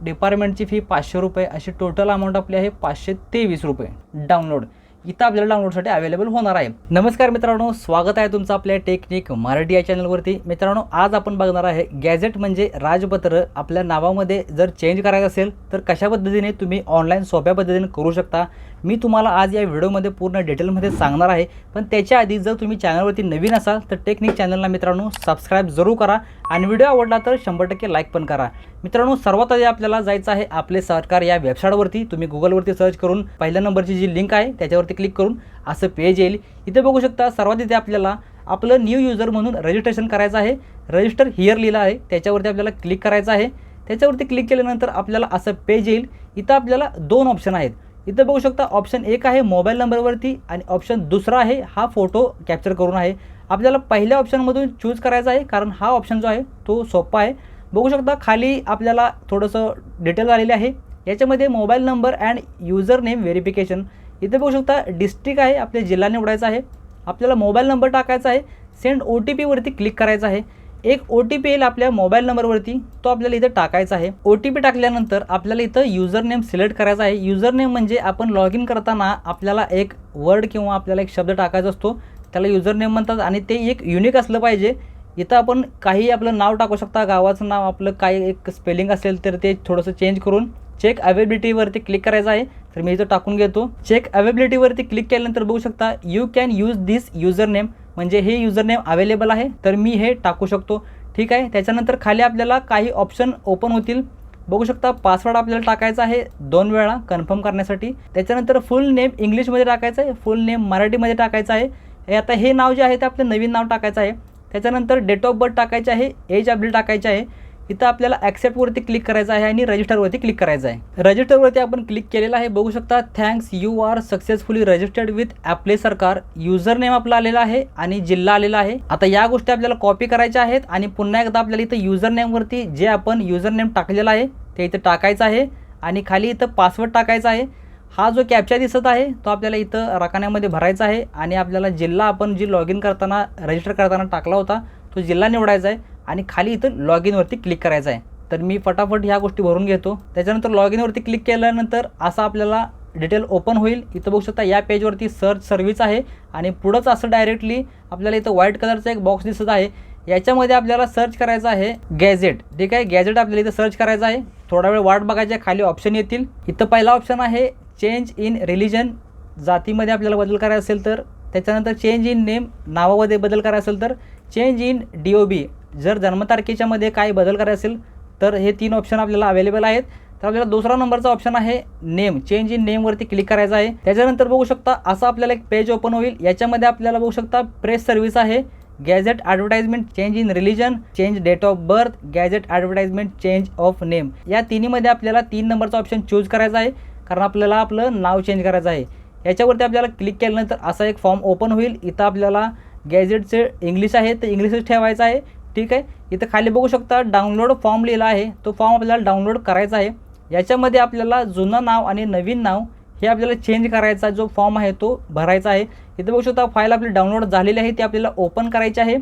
डिपार्टमेंटची fee ₹500 अशी total amount आपली आहे ₹523 डाउनलोड इथं आपल्याला डाउनलोडसाठी अवेलेबल होणार आहे। नमस्कार मित्रांनो, स्वागत आहे तुमचं आपल्या टेक्निक मराठी या चॅनलवरती। मित्रांनो, आज आपण बघणार आहे गॅजेट म्हणजे राजपत्र आपल्या नावामध्ये जर चेंज करायचं असेल तर कशा पद्धतीने तुम्ही ऑनलाईन सोप्या पद्धतीने करू शकता। मी तुम्हाला आज या व्हिडिओमध्ये पूर्ण डिटेलमध्ये सांगणार आहे। पण त्याच्या आधी जर तुम्ही चॅनलवरती नवीन असाल तर टेक्निक चॅनलला मित्रांनो सबस्क्राइब जरूर करा आणि व्हिडिओ आवडला तर 100% लाईक पण करा। मित्रांनो, सर्वात आधी आपल्याला जायचं आहे आपले सरकार या वेबसाईटवरती। तुम्ही गुगलवरती सर्च करून पहिल्या नंबरची जी लिंक आहे त्याच्यावरती क्लिक करून असं पेज येईल। इथे बघू शकता सर्वात इथे आपल्याला आपलं न्यू यूजर म्हणून रजिस्ट्रेशन करायचं आहे। रजिस्टर हिअर लिहिलं आहे त्याच्यावरती आपल्याला क्लिक करायचं आहे। त्याच्यावरती क्लिक केल्यानंतर आपल्याला असं पेज येईल। इथं आपल्याला दोन ऑप्शन आहेत। इथं बघू शकता ऑप्शन एक आहे मोबाईल नंबरवरती आणि ऑप्शन दुसरा आहे हा फोटो कॅप्चर करून आहे। आपल्याला पहिल्या ऑप्शनमधून चूज करायचा आहे कारण हा ऑप्शन जो आहे तो सोपा आहे। बघू शकता खाली आपल्याला थोडंसं डिटेल आलेले आहे। याच्यामध्ये mobile number and user name verification इथे बघू शकता डिस्ट्रिक्ट आहे, आपल्या जिल्हा निवडायचा आहे, आपल्याला मोबाईल नंबर टाकायचा आहे, सेंड OTP वरती क्लिक करायचं आहे। एक OTP येईल आपल्या मोबाईल नंबरवरती, तो आपल्याला इथं टाकायचा आहे। OTP टाकल्यानंतर आपल्याला इथं यूजर नेम सिलेक्ट करायचा आहे। यूजर नेम म्हणजे आपण लॉग इन करताना आपल्याला एक वर्ड किंवा आपल्याला एक शब्द टाकायचा असतो, त्याला यूजर नेम म्हणतात आणि ते एक युनिक असलं पाहिजे। इथं आपण काही आपलं नाव टाकू शकता, गावाचं नाव, आपलं काही एक स्पेलिंग असेल तर ते थोडंसं चेंज करून चेक अवेलेबिलिटीवरती क्लिक करायचं आहे। तर मी इथं टाकून घेतो। चेक अवेलेबिलिटीवरती क्लिक केल्यानंतर बघू शकता you can use this user name म्हणजे हे यूजर नेम अवेलेबल आहे तर मी हे टाकू शकतो। ठीक आहे, त्याच्यानंतर खाली आपल्याला काही ऑप्शन ओपन होतील। बघू शकता पासवर्ड आपल्याला टाकायचा आहे 2 वेळा कन्फर्म करण्यासाठी। त्याच्यानंतर फुल नेम इंग्लिशमध्ये टाकायचं आहे, फुल नेम मराठीमध्ये टाकायचं आहे। आता हे नाव जे आहे ते आपलं नवीन नाव टाकायचं आहे। त्याच्यानंतर डेट ऑफ बर्थ टाकायचे आहे, एज आपली टाकायची आहे। इथं आपल्याला ॲक्सेप्टवरती क्लिक करायचं आहे आणि रजिस्टरवरती क्लिक करायचं आहे। रजिस्टरवरती आपण क्लिक केलेलं आहे। बघू शकता thanks you are successfully registered with Aaple Sarkar. User name आपला आलेला आहे आणि जिल्हा आलेला आहे। आता या गोष्टी आपल्याला कॉपी करायच्या आहेत आणि पुन्हा एकदा आपल्याला इथं यूजर नेमवरती जे आपण यूजर नेम टाकलेला आहे ते इथं टाकायचं आहे आणि खाली इथं पासवर्ड टाकायचा आहे। हा जो कॅप्चा दिसत आहे तो आपल्याला इथं रकान्यामध्ये भरायचा आहे आणि आपल्याला जिल्हा आपण जी लॉग इन करताना रजिस्टर करताना टाकला होता तो जिल्हा निवडायचा आहे आणि खाली इथं लॉग इनवरती क्लिक करायचं आहे। तर मी फटाफट ह्या गोष्टी भरून घेतो। त्याच्यानंतर लॉग इनवरती क्लिक केल्यानंतर असं आपल्याला डिटेल ओपन होईल। इथं बघू शकता या पेजवरती सर्च सर्व्हिस आहे आणि पुढंच असं डायरेक्टली आपल्याला इथं व्हाईट कलरचा एक बॉक्स दिसत आहे। याच्यामध्ये आपल्याला सर्च करायचं आहे गॅजेट। ठीक आहे, गॅजेट आपल्याला इथं सर्च करायचं आहे। थोडा वेळ वाट बघायची आहे, खाली ऑप्शन येतील। इथं पहिला ऑप्शन आहे चेंज इन रिलिजन, जातीमध्ये आपल्याला बदल करायचा असेल तर। त्याच्यानंतर चेंज इन नेम, नावामध्ये बदल करायचा असेल तर। चेंज इन DOB, जर जन्मतारखेच्या मध्ये काही बदल करायचा असेल तर हे 3 ऑप्शन आपल्याला अवेलेबल आहेत। तर आपल्याला दुसरा नंबरचा ऑप्शन आहे नेम, चेंज इन नेमवरती क्लिक करायचं आहे। त्याच्यानंतर बघू शकता असं आपल्याला एक पेज ओपन होईल। याच्यामध्ये आपल्याला बघू शकता प्रेस सर्व्हिस आहे, gazette advertisement, change in religion, change date of birth, gazette advertisement, change of name. या तिन्हीमध्ये आपल्याला 3 नंबरचा ऑप्शन चूज करायचा आहे कारण आपल्याला आपलं नाव चेंज करायचं आहे। याच्यावरती आपल्याला क्लिक केल्यानंतर असा एक फॉर्म ओपन होईल। इथं आपल्याला गॅजेटचे इंग्लिश आहे तर इंग्लिशच ठेवायचं आहे। ठीक आहे, इथं खाली बघू शकता डाउनलोड फॉर्म लिहिला आहे, तो फॉर्म आपल्याला डाउनलोड करायचा आहे। याच्यामध्ये आपल्याला जुनं नाव आणि नवीन नाव हे आपल्याला चेंज करायचा जो फॉर्म आहे तो भरायचा आहे। इथं बघू शकता फाईल आपली डाउनलोड झालेली आहे, ती आपल्याला ओपन करायची आहे।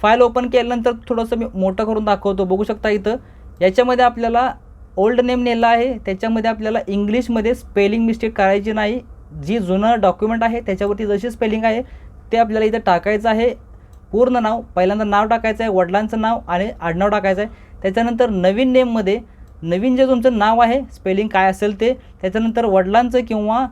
फाईल ओपन केल्यानंतर थोडंसं मी मोठं करून दाखवतो। बघू शकता इथं याच्यामध्ये आपल्याला ओल्ड नेम नेलं आहे, त्याच्यामध्ये आपल्याला इंग्लिशमध्ये स्पेलिंग मिस्टेक करायची नाही। जी जुनं डॉक्युमेंट आहे त्याच्यावरती जशी स्पेलिंग आहे ते आपल्याला इथं टाकायचं आहे। पूर्ण नाव, पहिल्यांदा नाव टाकायचं आहे, वडिलांचं नाव आणि आडनाव टाकायचं आहे। त्याच्यानंतर नवीन नेममध्ये नवीन जे तुमचं नाव आहे स्पेलिंग काय असेल ते, त्याच्यानंतर वडिलांचं किंवा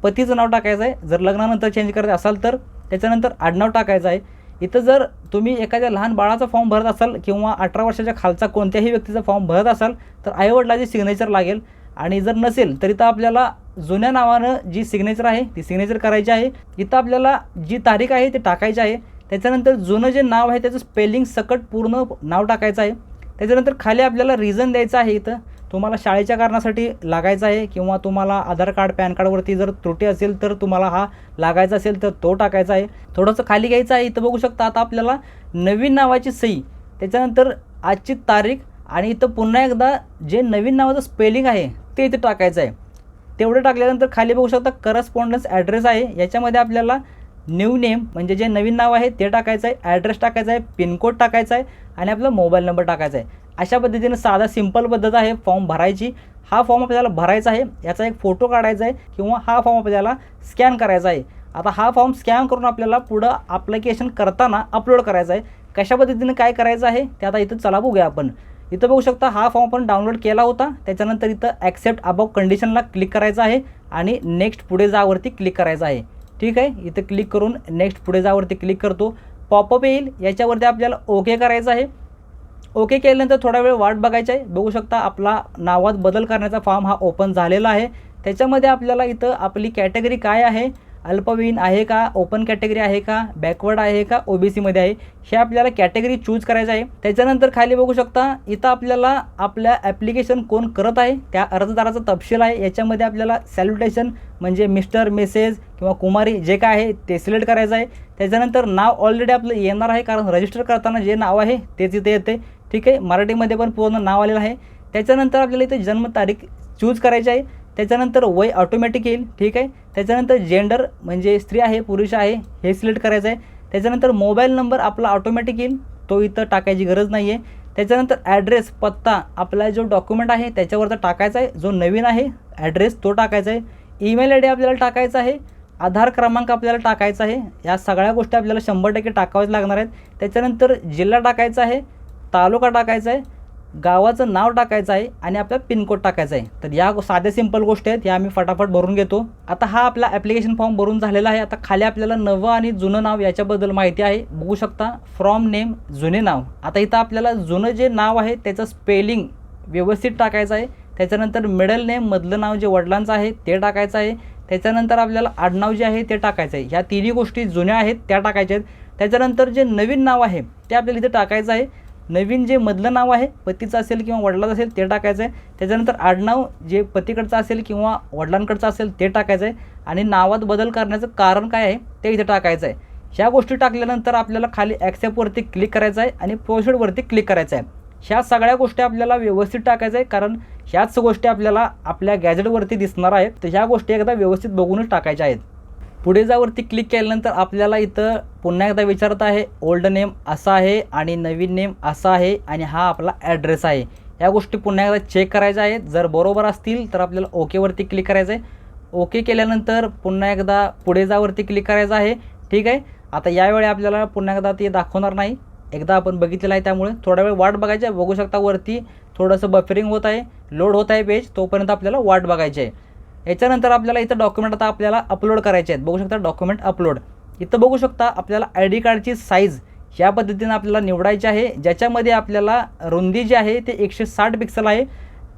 पतीचं नाव टाकायचं आहे जर लग्नानंतर चेंज करायचं असाल तर। त्याच्यानंतर आडनाव टाकायचं आहे। इथं जर तुम्ही एखाद्या लहान बाळाचा फॉर्म भरत असाल किंवा 18 वर्षाच्या खालचा कोणत्याही व्यक्तीचा फॉर्म भरत असाल तर आईवडिलाची सिग्नेचर लागेल आणि जर नसेल तर इथं आपल्याला जुन्या नावानं जी सिग्नेचर आहे ती सिग्नेचर करायची आहे। इथं आपल्याला जी तारीख आहे ते टाकायची आहे। त्याच्यानंतर जुनं जे नाव आहे त्याचं स्पेलिंग सकट पूर्ण नाव टाकायचं आहे। त्याच्यानंतर खाली आपल्याला रिझन द्यायचं आहे। इथं तुम्हाला शाळेच्या कारणासाठी लागायचं आहे किंवा तुम्हाला आधार कार्ड पॅन कार्डवरती जर त्रुटी असेल तर तुम्हाला हा लागायचा असेल तर तो टाकायचा आहे। थोडंसं खाली घ्यायचं आहे। इथं बघू शकता आता आपल्याला नवीन नावाची सही, त्याच्यानंतर आजची तारीख आणि इथं पुन्हा एकदा जे नवीन नावाचं स्पेलिंग आहे ते इथं टाकायचं आहे। तेवढं टाकल्यानंतर खाली बघू शकता करस्पॉन्डन्स ॲड्रेस आहे, याच्यामध्ये आपल्याला न्यू नेम म्हणजे जे नवीन नाव आहे ते टाकायचं आहे, ॲड्रेस टाकायचा आहे, पिनकोड टाकायचा आहे आणि आपला मोबाईल नंबर टाकायचा आहे। अशा पद्धतीने साधा सिंपल पद्धत आहे फॉर्म भरायची. हा फॉर्म आपल्याला भरायचा आहे, याचा एक फोटो काढायचा आहे किंवा हा फॉर्म आपल्याला स्कॅन करायचा आहे. आता हा फॉर्म स्कॅन करून आपल्याला पुढं ॲप्लिकेशन करताना अपलोड करायचा आहे. कशा पद्धतीने काय करायचं आहे ते आता इथं चला बघूया आपण. इथं बघू शकता हा फॉर्म आपण डाउनलोड केला होता. त्याच्यानंतर इथं ॲक्सेप्ट अबाव कंडिशनला क्लिक करायचं आहे आणि नेक्स्ट पुढे जावरती क्लिक करायचं आहे. ठीक आहे, इथं क्लिक करून नेक्स्ट पुढे जावरती क्लिक करतो. पॉपअप येईल, याच्यावरती आपल्याला ओके करायचं आहे. ओके केल्यानंतर थोडा वेळ वाट बघायची आहे. बघू शकता आपला नावात बदल करण्याचा फॉर्म हा ओपन झालेला आहे. त्याच्यामध्ये आपल्याला इथं आपली कॅटेगरी काय आहे, अल्पवयीन आहे का, ओपन कॅटेगरी आहे का, बॅकवर्ड आहे का, ओबीसीमध्ये आहे, हे आपल्याला कॅटेगरी चूज करायचं आहे. त्याच्यानंतर खाली बघू शकता इथं आपल्याला आपल्या ॲप्लिकेशन कोण करत आहे त्या अर्जदाराचा तपशील आहे. याच्यामध्ये आपल्याला सॅल्युटेशन म्हणजे मिस्टर, मिसेस किंवा कुमारी जे काय आहे ते सिलेक्ट करायचं आहे. त्याच्यानंतर नाव ऑलरेडी आपलं येणार आहे, कारण रजिस्टर करताना जे नाव आहे तेच इथे येते. ठीक आहे, मराठीमध्ये पण पूर्ण नाव आलेलं आहे. त्याच्यानंतर आपल्याला इथे जन्मतारीख चूज करायची आहे. त्याच्यानंतर वय ऑटोमॅटिक येईल. ठीक आहे, त्याच्यानंतर जेंडर म्हणजे स्त्री आहे पुरुष आहे हे सिलेक्ट करायचं आहे. त्याच्यानंतर मोबाईल नंबर आपला ऑटोमॅटिक येईल, तो इथं टाकायची गरज नाही आहे. त्याच्यानंतर ॲड्रेस पत्ता आपला जो डॉक्युमेंट आहे त्याच्यावरचा टाकायचा आहे, जो नवीन आहे ॲड्रेस तो टाकायचा आहे. ईमेल ID आपल्याला टाकायचा आहे. आधार क्रमांक आपल्याला टाकायचा आहे. या सगळ्या गोष्टी आपल्याला 100% टाकाव्याच लागणार आहेत. त्याच्यानंतर जिल्हा टाकायचा आहे, तालुका टाकायचा आहे, गावाचं नाव टाकायचं आहे आणि आपला पिनकोड टाकायचा आहे. तर या साध्या सिंपल गोष्टी आहेत, या आम्ही फटाफट भरून घेतो. आता हा आपला ॲप्लिकेशन फॉर्म भरून झालेला आहे. आता खाली आपल्याला नवं आणि जुनं नाव याच्याबद्दल माहिती आहे. बघू शकता फ्रॉम नेम जुने नाव. आता इथं आपल्याला जुनं जे नाव आहे त्याचं स्पेलिंग व्यवस्थित टाकायचं आहे. त्याच्यानंतर मिडल नेम मधलं नाव जे वडिलांचं आहे ते टाकायचं आहे. त्याच्यानंतर आपल्याला आडनाव जे आहे ते टाकायचं आहे. ह्या तिन्ही गोष्टी जुन्या आहेत त्या टाकायच्या आहेत. त्याच्यानंतर जे नवीन नाव आहे ते आपल्याला इथे टाकायचं आहे. नवीन जे मधलं नाव आहे पतीचं असेल किंवा वडिलाचं असेल ते टाकायचं आहे. त्याच्यानंतर आडनाव जे पतीकडचं असेल किंवा वडिलांकडचं असेल ते टाकायचं आहे. आणि नावात बदल करण्याचं कारण काय आहे ते इथे टाकायचं आहे. ह्या गोष्टी टाकल्यानंतर आपल्याला खाली ॲक्सेप्टवरती क्लिक करायचं आहे आणि प्रोसीडवरती क्लिक करायचं आहे. ह्या सगळ्या गोष्टी आपल्याला व्यवस्थित टाकायचं आहे, कारण ह्याच गोष्टी आपल्याला आपल्या गॅजेटवरती दिसणार आहेत. तर ह्या गोष्टी एकदा व्यवस्थित बघूनच टाकायच्या आहेत. पुढे जावरती क्लिक केल्यानंतर आपल्याला इथं पुन्हा एकदा विचारत आहे ओल्ड नेम असा आहे आणि नवीन नेम असा आहे आणि हा आपला ॲड्रेस आहे. या गोष्टी पुन्हा एकदा चेक करायच्या आहेत. जर बरोबर असतील तर आपल्याला ओकेवरती क्लिक करायचं आहे. ओके केल्यानंतर पुन्हा एकदा पुढे जावरती क्लिक करायचं आहे. ठीक आहे, आता यावेळी आपल्याला पुन्हा एकदा ते दाखवणार नाही, एकदा आपण बघितलेलं आहे, त्यामुळे थोडा वेळ वाट बघायची आहे. बघू शकता वरती थोडंसं बफरिंग होत आहे, लोड होत आहे पेज, तोपर्यंत आपल्याला वाट बघायची आहे. याच्यानंतर आपल्याला इथं डॉक्युमेंट आता आपल्याला अपलोड करायचे आहेत. बघू शकता डॉक्युमेंट अपलोड. इथं बघू शकता आपल्याला ID कार्डची साईज ह्या पद्धतीने आपल्याला निवडायची आहे, ज्याच्यामध्ये आपल्याला रुंदी जी आहे ते 160 पिक्सल आहे,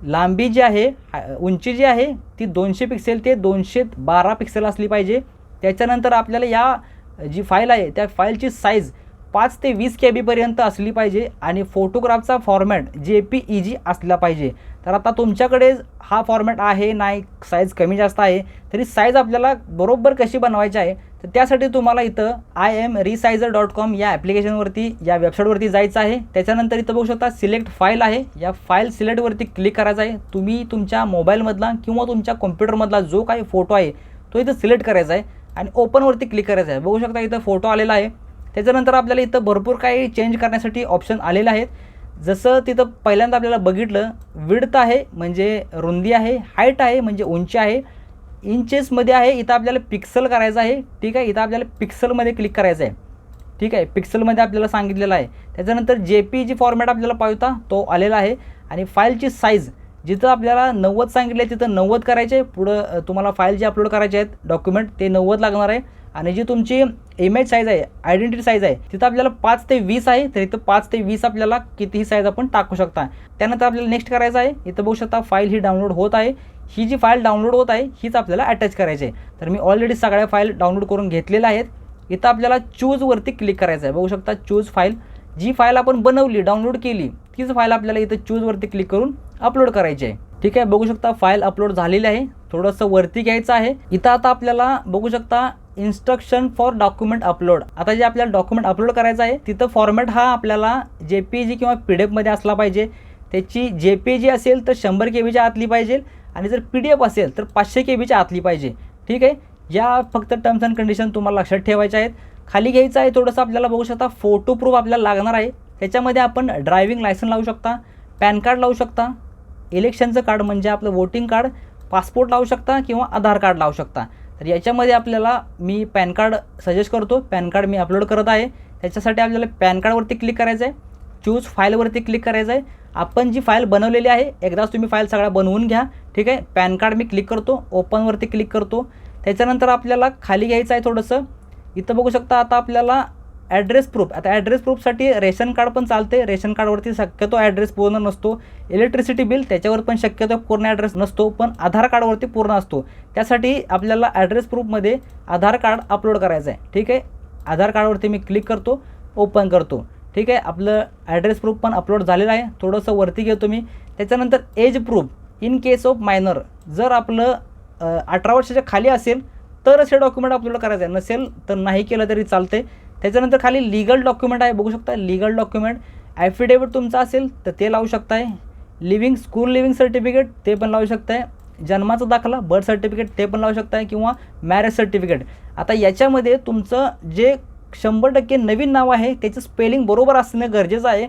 लांबी जी आहे उंची जी आहे ती 200 पिक्सेल ते 212 पिक्सेल असली पाहिजे. त्याच्यानंतर आपल्याला या जी फाईल आहे त्या फाईलची साईज 5 ते 20 KB असली पाहिजे आणि फोटोग्राफचा फॉर्मॅट JPEG असला पाहिजे. तर आता तुमच्याकडे हा फॉर्मॅट आहे नाही, साईज कमी जास्त आहे, तरी साईज आपल्याला बरोबर कशी बनवायची आहे तर त्यासाठी तुम्हाला इथं imresizer.com या ॲप्लिकेशनवरती या वेबसाईटवरती जायचं आहे. त्याच्यानंतर इथं बघू शकता सिलेक्ट फाईल आहे, या फाईल सिलेक्टवरती क्लिक करायचं आहे. तुम्ही तुमच्या मोबाईलमधला किंवा तुमच्या कॉम्प्युटरमधला जो काही फोटो आहे तो इथं सिलेक्ट करायचा आहे आणि ओपनवरती क्लिक करायचं आहे. बघू शकता इथं फोटो आलेला आहे. त्याच्यानंतर आपल्याला इथं भरपूर काही चेंज करण्यासाठी ऑप्शन आलेले आहेत. जसं तिथं पहिल्यांदा आपल्याला बघितलं विड्थ आहे म्हणजे रुंदी आहे, हाईट आहे म्हणजे उंची आहे, इंचेसमध्ये आहे, इथं आपल्याला पिक्सल करायचं आहे. ठीक आहे, इथं आपल्याला पिक्सलमध्ये क्लिक करायचं आहे. ठीक आहे, पिक्सलमध्ये आपल्याला सांगितलेलं आहे. त्याच्यानंतर JPEG फॉर्मॅट आपल्याला पाहिजे तो आलेला आहे आणि फाईलची साईज जिथं आपल्याला 90 सांगितलं आहे तिथं 90 करायचे. पुढं तुम्हाला फाईल जे अपलोड करायचे आहेत डॉक्युमेंट ते 90 लागणार आहे. आणि जी तुमची इमेज साईज आहे, आयडेंटिटी साईज आहे, तिथं आपल्याला 5 ते 20 आहे, तर इथं 5 ते 20 आपल्याला कितीही साईज आपण टाकू शकता. त्यानंतर आपल्याला नेक्स्ट करायचं आहे. इथं बघू शकता फाईल ही डाउनलोड होत आहे. ही जी फाईल डाउनलोड होत आहे हीच आपल्याला अटॅच करायची आहे. तर मी ऑलरेडी सगळ्या फाईल डाउनलोड करून घेतलेल्या आहेत. इथं आपल्याला चूजवरती क्लिक करायचं आहे. बघू शकता चूज फाईल, जी फाईल आपण बनवली डाउनलोड केली तीच फाईल आपल्याला इथं चूजवरती क्लिक करून अपलोड करायची आहे. ठीक आहे, बघू शकता फाईल अपलोड झालेली आहे. थोडंसं वरती घ्यायचं आहे. इथं आता आपल्याला बघू शकता इन्स्ट्रक्शन फॉर डॉक्युमेंट अपलोड. आता जे आपल्याला डॉक्युमेंट अपलोड करायचं आहे तिथं फॉर्मॅट हा आपल्याला JPEG किंवा PDF मध्ये असला पाहिजे. त्याची JPEG असेल तर 100 KBच्या आतली पाहिजे आणि जर PDF असेल तर 500 KBच्या आतली पाहिजे. ठीक आहे, या फक्त टर्म्स अँड कंडिशन तुम्हाला लक्षात ठेवायच्या आहेत. खाली घ्यायचं आहे थोडंसं आपल्याला बघू शकता फोटो प्रूफ आपल्याला लागणार आहे. त्याच्यामध्ये आपण ड्रायव्हिंग लायसन्स लावू शकता, पॅन कार्ड लावू शकता, इलेक्शनचं कार्ड म्हणजे आपलं वोटिंग कार्ड, पासपोर्ट लावू शकता किंवा आधार कार्ड लावू शकता. तर याच्यामध्ये आपल्याला मी पॅन कार्ड सजेस्ट करतो. पॅन कार्ड मी अपलोड करत आहे. त्याच्यासाठी आपल्याला पॅन कार्डवरती क्लिक करायचं आहे, चूज फाईलवरती क्लिक करायचं आहे. आपण जी फाईल बनवलेली आहे एकदाच तुम्ही फाईल सगळ्या बनवून घ्या. ठीक आहे, पॅन कार्ड मी क्लिक करतो, ओपनवरती क्लिक करतो. त्याच्यानंतर आपल्याला खाली घ्यायचं आहे थोडंसं. इथं बघू शकता आता आपल्याला ॲड्रेस प्रूफ. आता ॲड्रेस प्रूफसाठी रेशन कार्ड पण चालते. रेशन कार्डवरती शक्यतो ॲड्रेस पूर्ण नसतो. इलेक्ट्रिसिटी बिल त्याच्यावर पण शक्यतो पूर्ण ॲड्रेस नसतो, पण आधार कार्डवरती पूर्ण असतो. त्यासाठी आपल्याला ॲड्रेस प्रूफमध्ये आधार कार्ड अपलोड करायचं आहे. ठीक आहे, आधार कार्डवरती मी क्लिक करतो, ओपन करतो. ठीक आहे, आपलं ॲड्रेस प्रूफ पण अपलोड झालेलं आहे. थोडंसं वरती घेतो मी. त्याच्यानंतर age proof in case of minor. जर आपलं 18 वर्षाच्या खाली असेल तरच हे डॉक्युमेंट अपलोड करायचं आहे, नसेल तर नाही केलं तरी चालते. त्याच्यानंतर खाली लीगल डॉक्युमेंट आहे, बघू शकता लीगल डॉक्युमेंट. ॲफिडेविट तुमचा असेल तर ते लावू शकताय. स्कूल लिव्हिंग सर्टिफिकेट ते पण लावू शकताय. जन्माचा दाखला बर्थ सर्टिफिकेट ते पण लावू शकताय किंवा मॅरेज सर्टिफिकेट. आता याच्यामध्ये तुमचं जे 100% नवीन नाव आहे त्याचं स्पेलिंग बरोबर असणं गरजेचं आहे.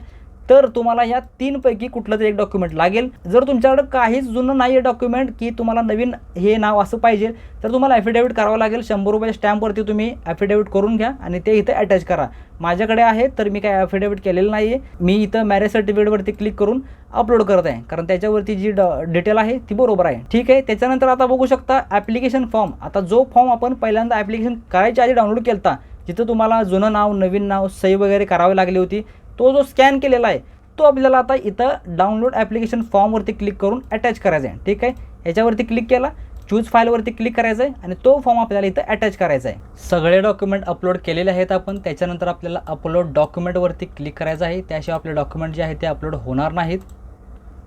तर तुम्हाला ह्या 3 पैकी कुठलं तरी एक डॉक्युमेंट लागेल. जर तुमच्याकडं काहीच जुनं नाही आहे डॉक्युमेंट की तुम्हाला नवीन हे नाव असं पाहिजे, तर तुम्हाला ॲफिडेविट करावं लागेल. 100 रुपये स्टॅम्पवरती तुम्ही ॲफिडेविट करून घ्या आणि ते इथं अटॅच करा. माझ्याकडे आहे तर मी काय ॲफिडेविट केलेलं नाही आहे. मी इथं मॅरेज सर्टिफिकेटवरती क्लिक करून अपलोड करत आहे, कारण त्याच्यावरती जी डिटेल आहे ती बरोबर आहे. ठीक आहे, त्याच्यानंतर आता बघू शकता ॲप्लिकेशन फॉर्म. आता जो फॉर्म आपण पहिल्यांदा ॲप्लिकेशन करायच्या आधी डाउनलोड केला होता, जिथं तुम्हाला जुनं नाव नवीन नाव सही वगैरे करावी लागली होती, तो जो स्कॅन केलेला आहे तो आपल्याला आता इथं डाउनलोड ॲप्लिकेशन फॉर्मवरती क्लिक करून अटॅच करायचा आहे. ठीक आहे, याच्यावरती क्लिक केला, चूज फाईलवरती क्लिक करायचं आहे आणि तो फॉर्म आपल्याला इथं अटॅच करायचा आहे. सगळे डॉक्युमेंट अपलोड केलेले आहेत आपण. त्याच्यानंतर आपल्याला अपलोड डॉक्युमेंटवरती क्लिक करायचं आहे. त्याशिवाय आपले डॉक्युमेंट जे आहे ते अपलोड होणार नाहीत.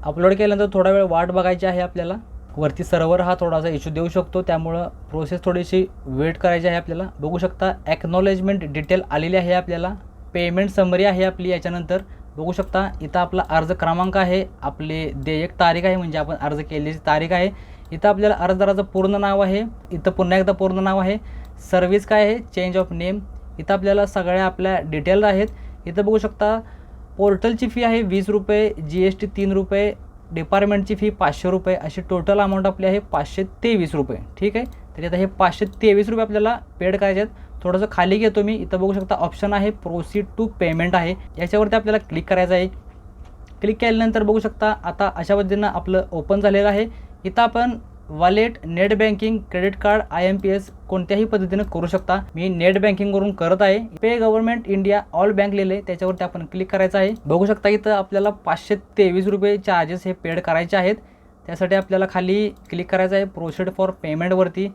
अपलोड केल्यानंतर थोडा वेळ वाट बघायची आहे आपल्याला. वरती सर्व्हर हा थोडासा इश्यू देऊ शकतो, त्यामुळं प्रोसेस थोडीशी वेट करायची आहे आपल्याला. बघू शकता ॲक्नॉलेजमेंट डिटेल आलेली आहे आपल्याला. पेमेंट समरी आहे आपली. याच्यानंतर बघू शकता इथं आपला अर्ज क्रमांक आहे, आपले देयक तारीख आहे म्हणजे आपण अर्ज केलेली तारीख आहे. इथं आपल्याला अर्जदाराचं पूर्ण नाव आहे. इथं पुन्हा एकदा पूर्ण नाव आहे. सर्व्हिस काय आहे, चेंज ऑफ नेम. इथं आपल्याला सगळ्या आपल्या डिटेल आहेत. इथं बघू शकता पोर्टलची फी आहे 20 रुपये, GST 3 रुपये, डिपार्टमेंटची फी 500 रुपये, अशी टोटल अमाऊंट आपली आहे 523 रुपये. ठीक आहे, तर आता हे 523 रुपये आपल्याला पेड करायचे आहेत. थोडंसं खाली घेतो मी. इथं बघू शकता ऑप्शन आहे प्रोसीड टू पेमेंट आहे, याच्यावरती आपल्याला क्लिक करायचं आहे. क्लिक केल्यानंतर बघू शकता आता अशा पद्धतीनं आपलं ओपन झालेलं आहे. इथं आपण wallet, net banking, credit card, IMPS कोणत्याही पद्धतीनं करू शकता. मी नेट बँकिंगवरून करत आहे. पे गव्हर्नमेंट इंडिया ऑल बँक लिहिले, त्याच्यावरती आपण क्लिक करायचं आहे. बघू शकता इथं आपल्याला 523 रुपये चार्जेस हे पेड करायचे आहेत. त्यासाठी आपल्याला खाली क्लिक करायचं आहे प्रोसीड फॉर पेमेंटवरती.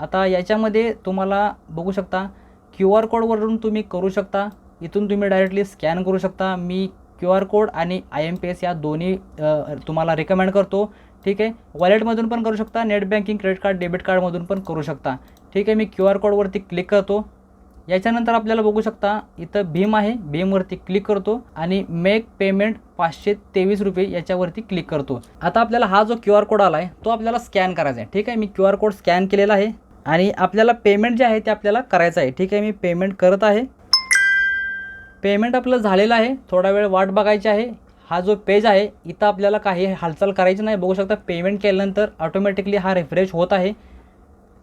आता याच्यामध्ये तुम्हाला बघू शकता QR कोडवरून तुम्ही करू शकता. इथून तुम्ही डायरेक्टली स्कॅन करू शकता. मी QR कोड आणि IMPS या दोन्ही तुम्हाला रिकमेंड करतो. ठीक आहे, वॉलेटमधून पण करू शकता, net banking, credit card, debit कार्डमधून पण करू शकता. ठीक आहे, मी QR कोडवरती क्लिक करतो. याच्यानंतर आपल्याला बघू शकता इथं भीम आहे, भीमवरती क्लिक करतो आणि मेक पेमेंट 523 रुपये याच्यावरती क्लिक करतो. आता आपल्याला हा जो QR कोड आला आहे तो आपल्याला स्कॅन करायचा आहे. ठीक आहे, मी QR कोड स्कॅन केलेला आहे आणि आपल्याला पेमेंट जे आहे ते आपल्याला करायचं आहे. ठीक आहे, मी पेमेंट करत आहे. पेमेंट आपलं झालेलं आहे. थोडा वेळ वाट बघायची आहे. हा जो पेज आहे इथं आपल्याला काही हालचाल करायची नाही. बघू शकता पेमेंट केल्यानंतर ऑटोमॅटिकली हा रिफ्रेश होत आहे.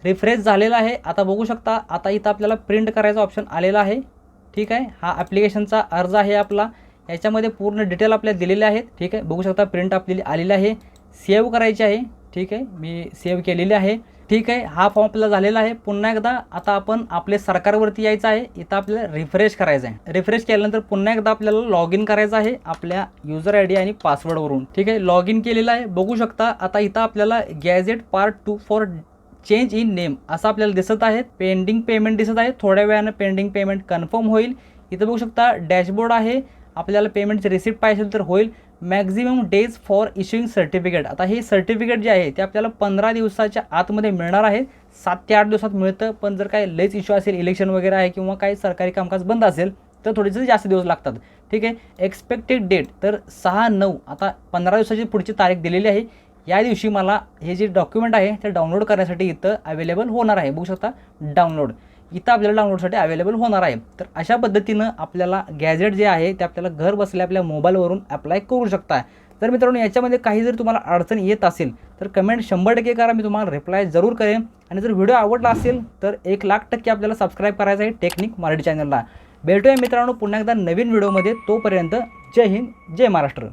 रिफ्रेश झालेला आहे. आता बघू शकता आता इथं आपल्याला प्रिंट करायचा ऑप्शन आलेला आहे. ठीक आहे, हा ॲप्लिकेशनचा अर्ज आहे आपला. याच्यामध्ये पूर्ण डिटेल आपल्याला दिलेले आहेत. ठीक आहे, बघू शकता प्रिंट आपल्याली आलेली आहे. सेव्ह करायची आहे. ठीक आहे, मी सेव्ह केलेली आहे. ठीक आहे, हा फॉर्म आपला झालेला आहे. पुन्हा एकदा आता आपण आपले सरकारवरती यायचं आहे. इथं आपल्याला रिफ्रेश करायचं आहे. रिफ्रेश केल्यानंतर पुन्हा एकदा आपल्याला लॉग इन करायचं आहे आपल्या युजर ID आणि पासवर्डवरून. ठीक आहे, लॉग इन केलेलं आहे. बघू शकता आता इथं आपल्याला gadget part 2 for change in name असं आपल्याला दिसत आहे. पेंडिंग पेमेंट दिसत आहे. थोड्या वेळानं पेंडिंग पेमेंट कन्फर्म होईल. इथं बघू शकता डॅशबोर्ड आहे. आपल्याला पेमेंटची रिसिप्ट पाहिजे तर होईल. Maximum days for issuing certificate. आता हे सर्टिफिकेट जे आहे ते आपल्याला 15 दिवसाच्या आतमध्ये मिळणार आहे. 7 ते 8 दिवसात मिळतं, पण जर काही लेच इश्यू असेल, इलेक्शन वगैरे आहे किंवा काही सरकारी कामकाज बंद असेल तर थोडेसे जास्त दिवस लागतात. ठीक आहे, एक्सपेक्टेड डेट तर 6/9. आता 15 दिवसाची पुढची तारीख दिलेली आहे. या दिवशी मला हे जे डॉक्युमेंट आहे ते डाउनलोड करण्यासाठी इथं अवेलेबल होणार आहे. बघू शकता डाउनलोड इथं आपल्याला डाउनलोडसाठी अवेलेबल होणार आहे. तर अशा पद्धतीनं आपल्याला गॅझेट जे आहे ते आपल्याला घर बसल्या आपल्या मोबाईलवरून अप्लाय करू शकता. तर मित्रांनो याच्यामध्ये काही जर तुम्हाला अडचण येत असेल तर कमेंट 100% करा, मी तुम्हाला रिप्लाय जरूर करेन. आणि जर व्हिडिओ आवडला असेल तर 1,00,000% आपल्याला सबस्क्राईब करायचं आहे टेक्निक मराठी चॅनलला. भेटूया मित्रांनो पुन्हा एकदा नवीन व्हिडिओमध्ये. तोपर्यंत जय हिंद, जय महाराष्ट्र.